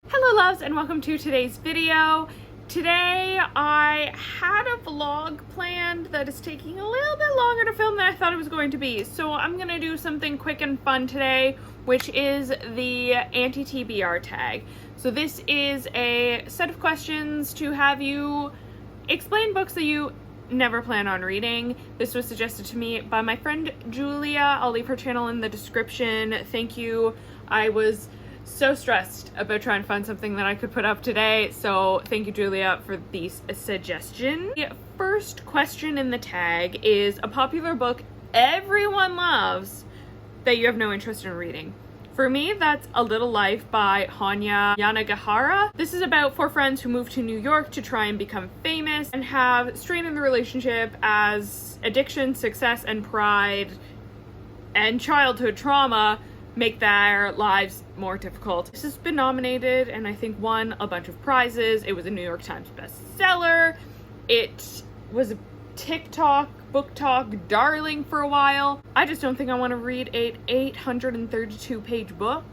Hello loves and welcome to today's video. Today I had a vlog planned that is taking a little bit longer to film than I thought it was going to be. So I'm gonna do something quick and fun today, which is the anti-TBR tag. So this is a set of questions to have you explain books that you never plan on reading. This was suggested to me by my friend Julia. I'll leave her channel in the description. Thank you. I was so stressed about trying to find something that I could put up today, so thank you, Julia, for the suggestion. The first question in the tag is a popular book everyone loves that you have no interest in reading. For me, that's A Little Life by Hanya Yanagihara. This is about four friends who move to New York to try and become famous and have strain in the relationship as addiction, success, and pride and childhood trauma make their lives more difficult. This has been nominated and I think won a bunch of prizes. It was a New York Times bestseller. It was a TikTok, book talk darling for a while. I just don't think I want to read an 832 page book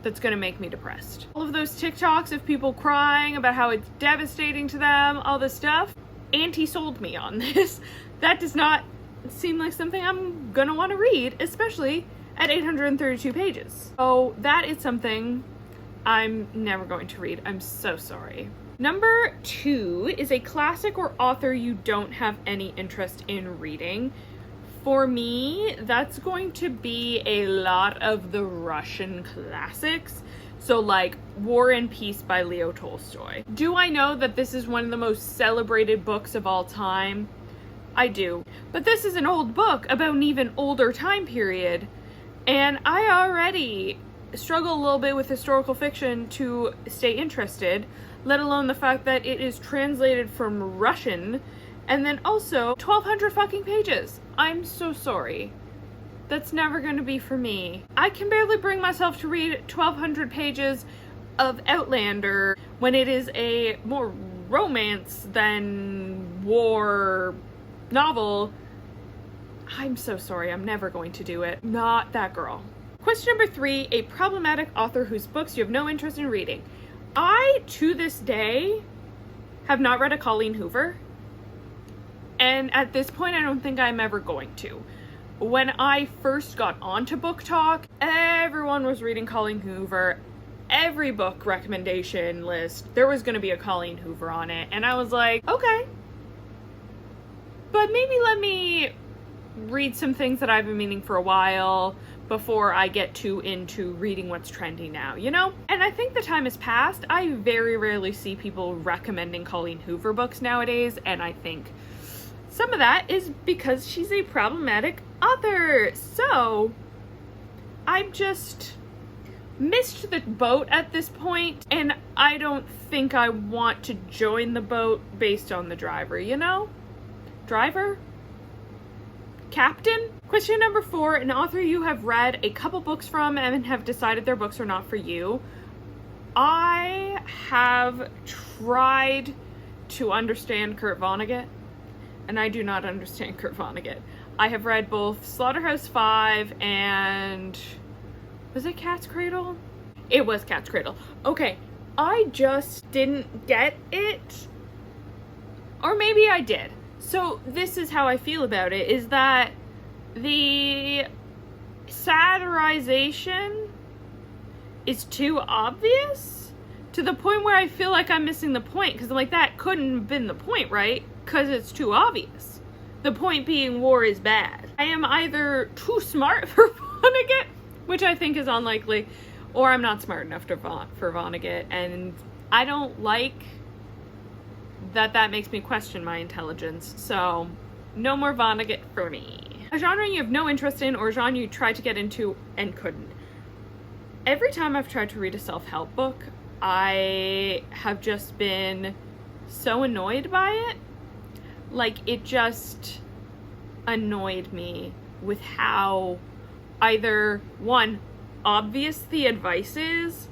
that's gonna make me depressed. All of those TikToks of people crying about how it's devastating to them, all this stuff, Auntie sold me on this. That does not seem like something I'm gonna want to read, especially at 832 pages. So that is something I'm never going to read. I'm so sorry. Number 2 is a classic or author you don't have any interest in reading. For me, that's going to be a lot of the Russian classics. So like War and Peace by Leo Tolstoy. Do I know that this is one of the most celebrated books of all time? I do. But this is an old book about an even older time period. And I already struggle a little bit with historical fiction to stay interested, let alone the fact that it is translated from Russian and then also 1,200 fucking pages. I'm so sorry. That's never going to be for me. I can barely bring myself to read 1,200 pages of Outlander when it is a more romance than war novel. I'm so sorry, I'm never going to do it. Not that girl. Question number 3, a problematic author whose books you have no interest in reading. I, to this day, have not read a Colleen Hoover. And at this point, I don't think I'm ever going to. When I first got onto Book Talk, everyone was reading Colleen Hoover. Every book recommendation list, there was going to be a Colleen Hoover on it. And I was like, okay. But maybe let me read some things that I've been meaning for a while before I get too into reading what's trendy now, you know? And I think the time has passed. I very rarely see people recommending Colleen Hoover books nowadays, and I think some of that is because she's a problematic author. So I've just missed the boat at this point, and I don't think I want to join the boat based on the driver, you know? Driver? Captain? Question number 4, an author you have read a couple books from and have decided their books are not for you. I have tried to understand Kurt Vonnegut, and I do not understand Kurt Vonnegut. I have read both Slaughterhouse-Five and... was it Cat's Cradle? It was Cat's Cradle. Okay, I just didn't get it. Or maybe I did. So this is how I feel about it, is that the satirization is too obvious to the point where I feel like I'm missing the point, because I'm like, that couldn't have been the point, right? Because it's too obvious. The point being war is bad. I am either too smart for Vonnegut, which I think is unlikely, or I'm not smart enough for Vonnegut, and I don't like that makes me question my intelligence, so no more Vonnegut for me. A genre you have no interest in or a genre you tried to get into and couldn't. Every time I've tried to read a self-help book, I have just been so annoyed by it. Like, it just annoyed me with how either, 1, obvious the advice is,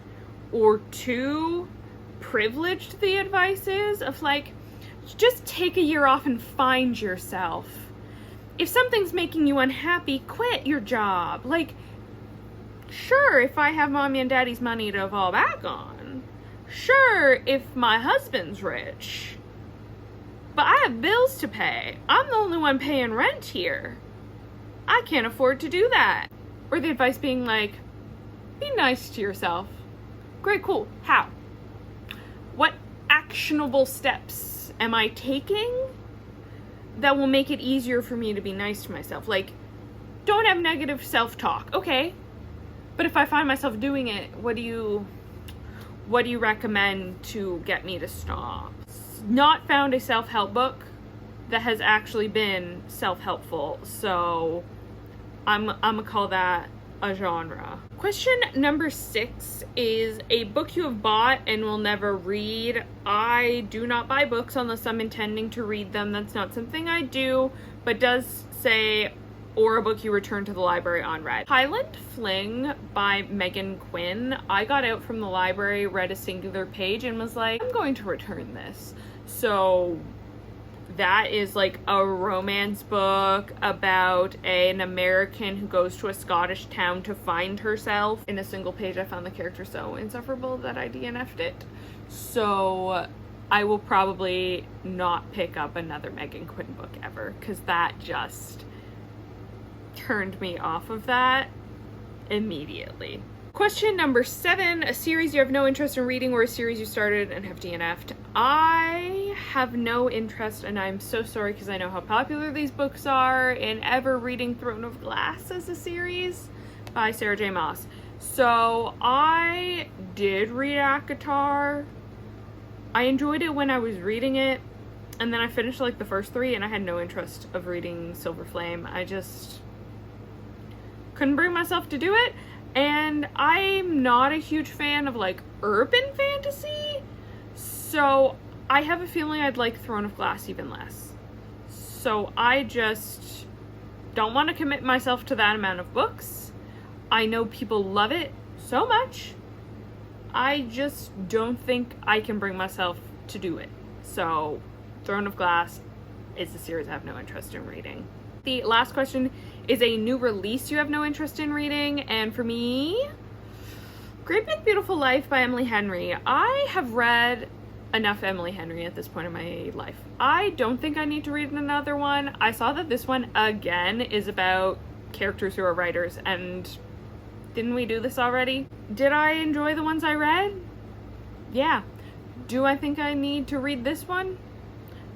or 2, privileged the advice is, of like, just take a year off and find yourself. If something's making you unhappy, quit your job. Like, sure, if I have mommy and daddy's money to fall back on, Sure, if my husband's rich, but I have bills to pay. I'm the only one paying rent here. I can't afford to do that. Or the advice being like, be nice to yourself. Great, cool. How? What actionable steps am I taking that will make it easier for me to be nice to myself? Like, don't have negative self-talk. Okay. But if I find myself doing it, what do you recommend to get me to stop? Not found a self-help book that has actually been self-helpful, so I'm gonna call that a genre. Question number 6 is a book you have bought and will never read. I do not buy books unless I'm intending to read them. That's not something I do, but does say, or a book you return to the library unread. Highland Fling by Megan Quinn. I got out from the library, read a singular page, and was like, I'm going to return this. So that is like a romance book about an American who goes to a Scottish town to find herself. In a single page, I found the character so insufferable that I DNF'd it. So I will probably not pick up another Megan Quinn book ever, because that just turned me off of that immediately. Question number 7, a series you have no interest in reading or a series you started and have DNF'd. I have no interest, and I'm so sorry because I know how popular these books are, in ever reading Throne of Glass as a series by Sarah J. Maas. So I did read ACOTAR. I enjoyed it when I was reading it, and then I finished like the first 3 and I had no interest of reading Silver Flame. I just couldn't bring myself to do it. And I'm not a huge fan of like urban fantasy, so I have a feeling I'd like Throne of Glass even less. So I just don't want to commit myself to that amount of books. I know people love it so much. I just don't think I can bring myself to do it. So Throne of Glass is a series I have no interest in reading. The last question is a new release you have no interest in reading, and for me, Great Big Beautiful Life by Emily Henry. I have read enough Emily Henry at this point in my life. I don't think I need to read another one. I saw that this one, again, is about characters who are writers, and didn't we do this already? Did I enjoy the ones I read? Yeah. Do I think I need to read this one?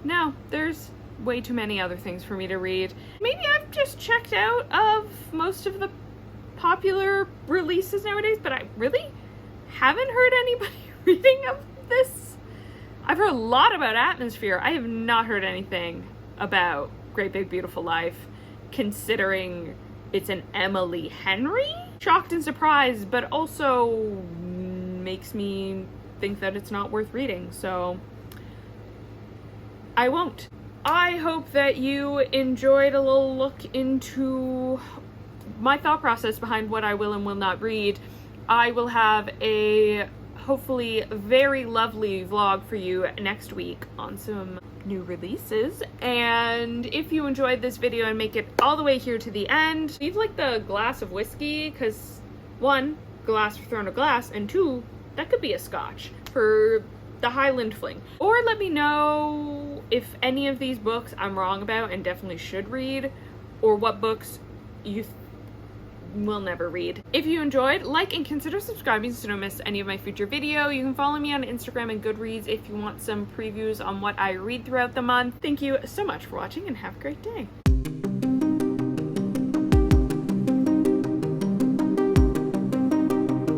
No, there's way too many other things for me to read. Maybe I've just checked out of most of the popular releases nowadays, but I really haven't heard anybody reading of this. I've heard a lot about Atmosphere. I have not heard anything about Great Big Beautiful Life, considering it's an Emily Henry. Shocked and surprised, but also makes me think that it's not worth reading, so I won't. I hope that you enjoyed a little look into my thought process behind what I will and will not read. I will have a hopefully very lovely vlog for you next week on some new releases. And if you enjoyed this video and make it all the way here to the end, leave like the glass of whiskey, because 1, glass for Throne of Glass, and 2, that could be a scotch for the Highland Fling. Or let me know if any of these books I'm wrong about and definitely should read, or what books you will never read. If you enjoyed, like and consider subscribing so you don't miss any of my future video. You can follow me on Instagram and Goodreads if you want some previews on what I read throughout the month. Thank you so much for watching and have a great day.